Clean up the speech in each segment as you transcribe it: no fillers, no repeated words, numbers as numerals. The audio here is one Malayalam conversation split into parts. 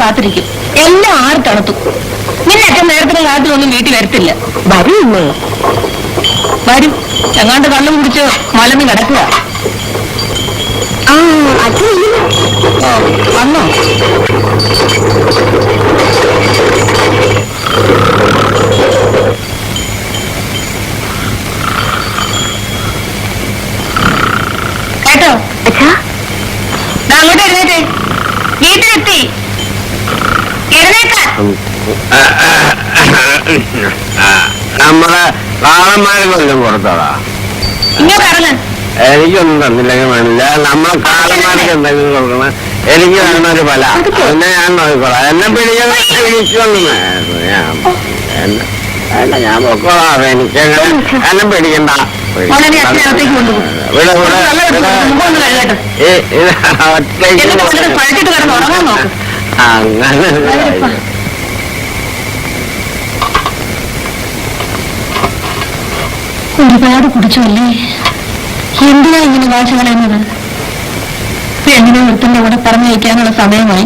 കാത്തിരിക്കും. എല്ലാം ആറ് തണുത്തു. നിന്നൊക്കെ നേരത്തെ കാലത്തിലൊന്നും വീട്ടിൽ വരത്തില്ല. വരുന്നേ വരും. എങ്ങാണ്ട് കള്ളും കുടിച്ച് മലന്ന് കിടക്കുക. വന്നോ? കേട്ടോ അങ്ങോട്ട് എഴുന്നേറ്റേ. വീട്ടിലെത്തി. എഴുന്നേക്കാൻ നമ്മളെ കാളന്മാരെ കൊല്ലം പുറത്തോളാ. ഇങ്ങനെ പറഞ്ഞ എനിക്കൊന്നും തന്നില്ലെങ്കിൽ വേണില്ല. നമ്മളെ കാളന്മാർക്ക് എന്തെങ്കിലും കൊടുക്കണം. എനിക്ക് തന്നൊരു പല പിന്നെ ഞാൻ നോക്കിക്കോളാം. എന്നെ പിടിക്കൊന്നും അല്ല ഞാൻ പൊക്കോളാം. എനിക്ക് എന്നെ പിടിക്കണ്ട. അങ്ങനെ ഒരുപാട് കുടിച്ചല്ലേ? എന്തിനാ ഇങ്ങനെ വാശി കളയുന്നത്? പെണ്ണിനെ ഒരുത്തന്റെ കൂടെ പറഞ്ഞയക്കാനുള്ള സമയമായി.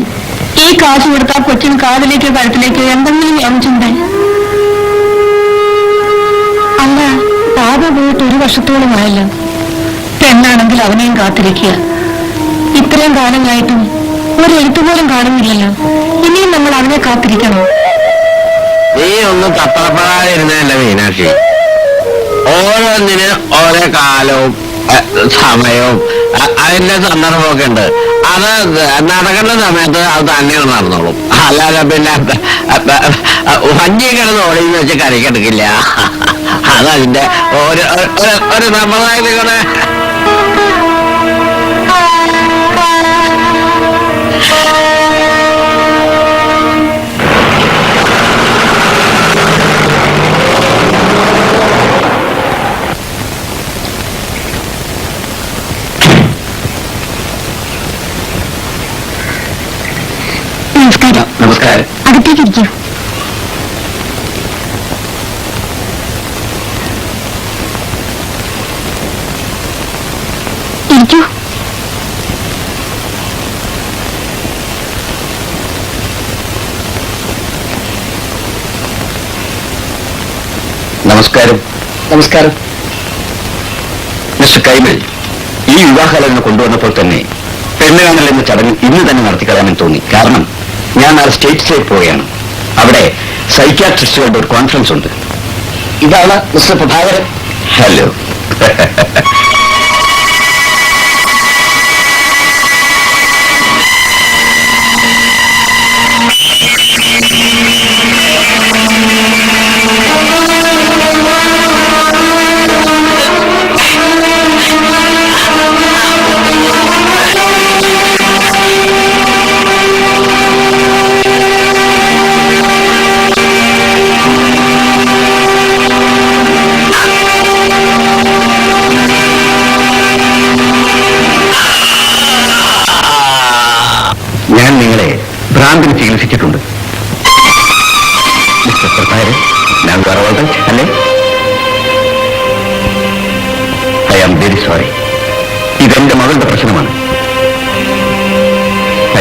ഈ കാശ് കൊടുത്താൽ കൊച്ചിന് കാതിലേക്കോ കഴുത്തിലേക്കോ എന്തെങ്കിലും എമിച്ചുണ്ടേ? അല്ല, പാപ പോയിട്ട് 1 വർഷത്തോളമായല്ലോ. പെണ്ണാണെങ്കിൽ അവനെയും കാത്തിരിക്കുക. ഇത്രയും കാലങ്ങളായിട്ടും ഒരു എഴുത്തുപോലും കാണുന്നില്ലല്ലോ. ഇനിയും നമ്മൾ അവനെ കാത്തിരിക്കണം. നീ ഒന്നും തത്രപ്പെടാതിരുന്നല്ലേ മീനാക്ഷി. ഓരോന്നിന് ഓരോ കാലവും സമയവും അതിന്റെ സന്ദർഭമൊക്കെ ഉണ്ട്. അത് നടക്കേണ്ട സമയത്ത് അത് തന്നെ നടന്നോളും. അല്ലാതെ പിന്നെ വഞ്ചി കിടന്ന് ഓടിയെന്ന് വെച്ച് കരക്കെടുക്കില്ല. അതതിന്റെ ഒരു സമ്പ്രദായത്തിലൂടെ. നമസ്കാരം. അകത്തേക്കിരിക്കൂ. ഇരിക്കൂ. നമസ്കാരം. നമസ്കാരം. മിസ്റ്റർ കൈമൽ, ഈ വിവാഹാലോചന കൊണ്ടുവന്നപ്പോൾ തന്നെ പെണ്ണ് കാണൽ എന്ന ചടങ്ങ് ഇന്ന് തന്നെ നടത്തിക്കളയാമെന്ന് തോന്നി. കാരണം ഞാൻ ആ സ്റ്റേറ്റ്സിലേക്ക് പോവുകയാണ്. അവിടെ സൈക്യാട്രിസ്റ്റുകളുടെ ഒരു കോൺഫറൻസ് ഉണ്ട്. ഇതാണ് മിസ്റ്റർ പ്രഭാകരൻ. ഹലോ. ഞാൻ നിങ്ങളെ ഭ്രാന്തിന് ചികിത്സിച്ചിട്ടുണ്ട്. മിസ്റ്റർ പ്രഭാകരൻ, ഞാൻ വേറെ അല്ലേ? I am very sorry. ഇതെന്റെ മകളുടെ പ്രശ്നമാണ്.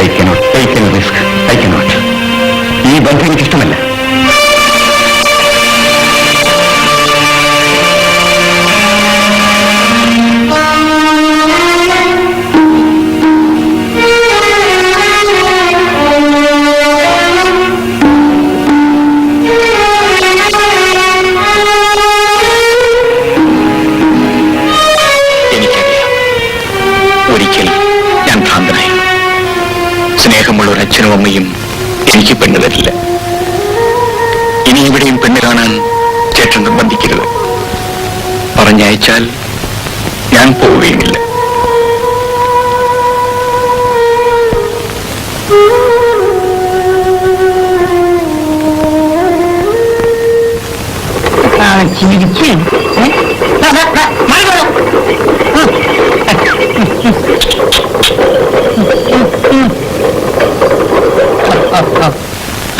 I cannot take any risk. I cannot. ഈ ബന്ധം എനിക്കിഷ്ടമല്ല. സ്നേഹമുള്ള ഒരു അച്ഛനും അമ്മയും എനിക്ക് പെണ്ണ് തരില്ല. ഇനി ഇവിടെയും പെണ്ണ് കാണാൻ ചേട്ടൻ നിർബന്ധിക്കരുത്. പറഞ്ഞയച്ചാൽ ഞാൻ പോവുകയുമില്ല.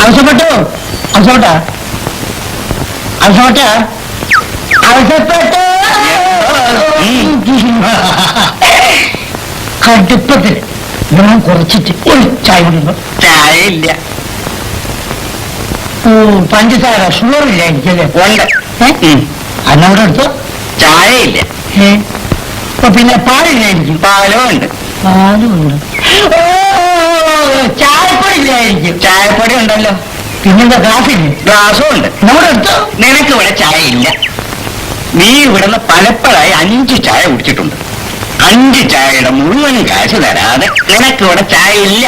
ആവശ്യപ്പെട്ടു. ആവശ്യപ്പെട്ട ആവശ്യപ്പെട്ട ആവശ്യപ്പെട്ടു. കടുപ്പത്തിൽ ഞാൻ കുറച്ചിട്ട് ഒരു ചായ കുടിക്കുന്നു. ചായ ചായ ഇല്ല. പഞ്ചസാര ഷുഗർ ഇല്ല എനിക്കല്ലേ? ഉണ്ട്. അന്നവിടെ എടുത്തോ. ചായ ഇല്ല. അപ്പൊ പിന്നെ പാലില്ലായിരിക്കും. പാലും ഉണ്ട്. പാലും ഉണ്ട്. ഓ, ചായപ്പൊടി ഇല്ലായിരിക്കും. ചായപ്പൊടി ഉണ്ടല്ലോ. പിന്നെന്താ ഗ്ലാസ്സില്ലേ? ഗ്ലാസും ഉണ്ട്. നമ്മുടെ എടുത്തോ. നിനക്ക് ഇവിടെ ചായ ഇല്ല. നീ ഇവിടുന്ന് പലപ്പോഴായി 5 ചായ കുടിച്ചിട്ടുണ്ട്. 5 ചായയുടെ മുഴുവൻ കാശ് തരാതെ നിനക്ക് ഇവിടെ ചായ ഇല്ല.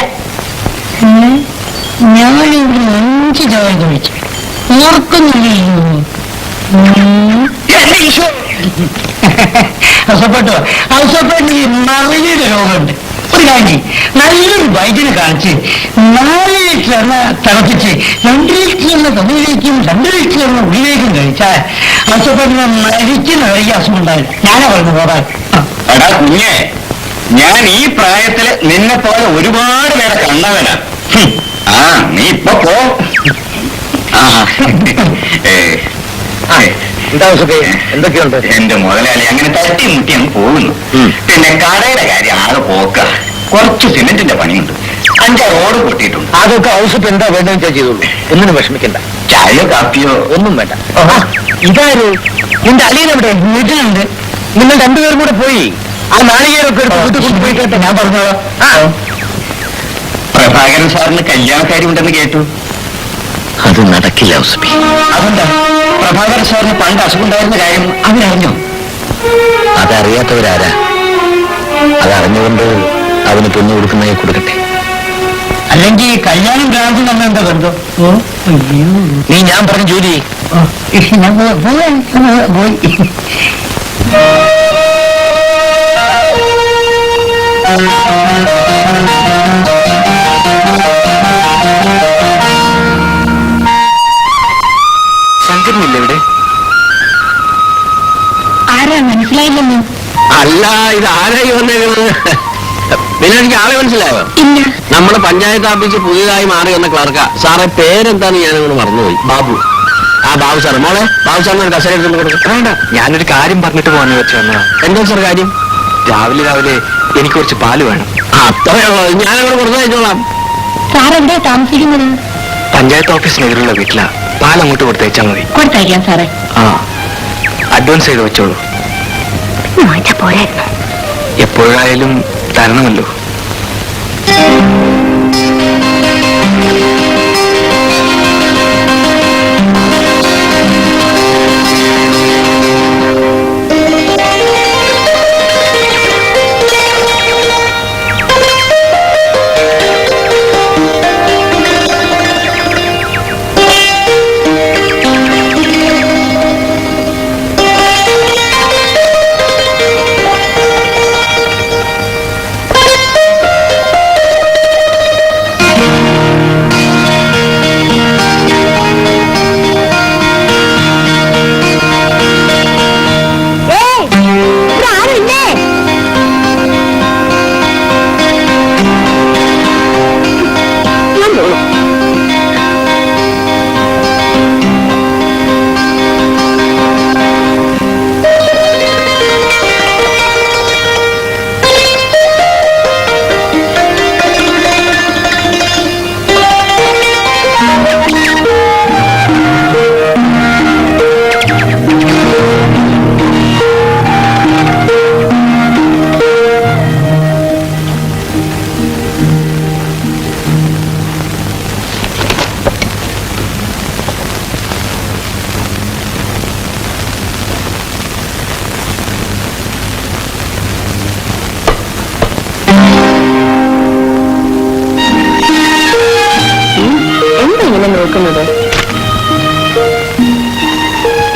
ഞാനിവിടെ 5 ചായ കഴിച്ചു. ഓർക്കുന്നില്ലല്ലോ. എന്റെ ഈശോ. അവസപ്പെട്ടു അവസപ്പെട്ട് മറിയുടെ രോഗമുണ്ട്. ഒരു കാര്യം, നല്ലൊരു വൈദ്യനെ കാണിച്ച് 4 ലിറ്റർ എണ്ണ തിളപ്പിച്ച് 2 ലിറ്റർ എണ്ണ തൊഴിലേക്കും 2 ലിറ്റർ എണ്ണ ഉള്ളിലേക്കും കഴിച്ചാൽ അവസപ്പെട്ടിന് മരിക്കുന്ന വലിയ അസുഖം ഉണ്ടാവില്ല. ഞാനാ പറഞ്ഞു പോകാൻ. എടാ കുഞ്ഞെ, ഞാൻ ഈ പ്രായത്തില് നിന്നെ പോലെ ഒരുപാട് പേരെ കണ്ടവനാ. ആ നീ ഇപ്പൊ പോ. എന്താ സുഖേ, എന്തൊക്കെയുണ്ട്? എന്റെ മുതലാളി അങ്ങനെ തട്ടിമുട്ടി അങ്ങ് പോകുന്നു. പിന്നെ കടയുടെ കാര്യം ആകെ പോക്ക. കുറച്ച് സിമെന്റിന്റെ പണിയുണ്ട്. 5 റോഡ് പൊട്ടിയിട്ടുണ്ട്. അതൊക്കെ ഔഷധം എന്താ വേണ്ടതെന്ന് വെച്ചാൽ ചെയ്തോളൂ. ഒന്നിനും വിഷമിക്കണ്ട. ചായയോ കാപ്പിയോ ഒന്നും വേണ്ട. ഇതാര്? നിന്റെ അളിയനെവിടെ? വീട്ടിലുണ്ട്. നിങ്ങൾ 2 പേരും കൂടെ പോയി ആ നാളികേരൊക്കെ എടുത്ത് കൊണ്ടുപോയി കേട്ടോ. ഞാൻ പറഞ്ഞോളാം. പ്രഭാകരൻ സാറിന് കല്യാണക്കാരി ഉണ്ടെന്ന് കേട്ടു. അത് നടക്കില്ല ഔസഫി. അതെന്താ? പ്രഭാകരൻ സാറിന് പണ്ട് അസുഖം ഉണ്ടായിരുന്ന കാര്യം അവരറിഞ്ഞോ? അതറിയാത്തവരാരാ? അതറിഞ്ഞുകൊണ്ട് അവന് പെണ്ണ് കൊടുക്കുന്നതായി കൊടുക്കട്ടെ. അല്ലെങ്കിൽ കല്യാണം ഭ്രാന്തി നമ്മൾ എന്താ ബന്ധം? നീ ഞാൻ പറഞ്ഞ ജോലി പോയി. ശങ്കരനില്ല ഇവിടെ? ആരാ മനസ്സിലായില്ലെന്ന്? അല്ല, ഇത് ആരായി വന്നേക്കുന്നത്? പിന്നെ എനിക്ക് ആളെ മനസ്സിലായോ? ഇല്ല. നമ്മുടെ പഞ്ചായത്ത് ഓഫീസ് പുതിയതായി മാറി വന്ന ക്ലർക്കാ. സാറെ പേരെന്താന്ന് ഞാനങ്ങോട് മറന്നുപോയി. ബാബു. ആ ബാബു സാറ്. മോളെ ബാബു സാറിന് ഒരു കസേര എടുത്ത് കൊടുക്കും. വേണ്ട, ഞാനൊരു കാര്യം പറഞ്ഞിട്ട് പോകാന്ന് വെച്ച് വന്നതാ. എന്താ സാർ കാര്യം? രാവിലെ എനിക്ക് കുറച്ച് പാല് വേണം. അത്രയുള്ളൂ. ഞാനങ്ങോട് കൊടുത്തു വെച്ചോളാം. സാറെവിടെ താമസിക്കുന്നത്? പഞ്ചായത്ത് ഓഫീസിനെതിരുള്ള വീട്ടിലാ. പാൽ അങ്ങോട്ട് കൊടുത്തയച്ചാൽ മതി. കൊടുത്തയക്കാം സാറേ. ആ, അഡ്വാൻസ് ചെയ്ത് വെച്ചോളൂ. പോരായിരുന്നു. എപ്പോഴായാലും തരണമല്ലോ.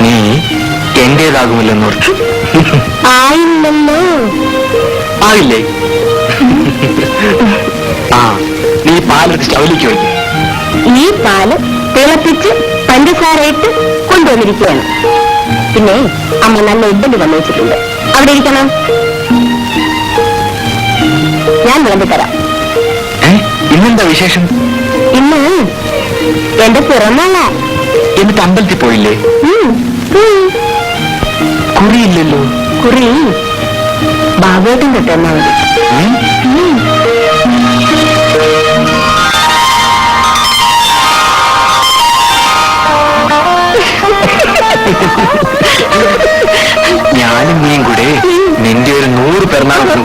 നീ എന്റേതാകുമല്ലോന്നോർത്തു. ആയില്ലല്ലോ. ആയില്ലേ? ആ, നീ പാലെടുത്ത് സ്റ്റൗവിലേക്ക് വയ്ക്കും. ഈ പാല് തിളപ്പിച്ച് പഞ്ചസാരയിട്ട് കൊണ്ടുവന്നിരിക്കുകയാണ്. പിന്നെ അമ്മ നല്ല ഇഡ്ഡലി വന്നു വെച്ചിട്ടുണ്ട്. അവിടെ ഇരിക്കണം. ഞാൻ വിളമ്പി തരാം. ഇന്നെന്താ വിശേഷം? ഇന്ന് എന്റെ പിറന്നാള. എന്നിട്ട് അമ്പലത്തിൽ പോയില്ലേ? കുറിയില്ലല്ലോ. കുറി ബാബുവേട്ടൻ തൊട്ടെന്നാ മതി. എറണാകുളം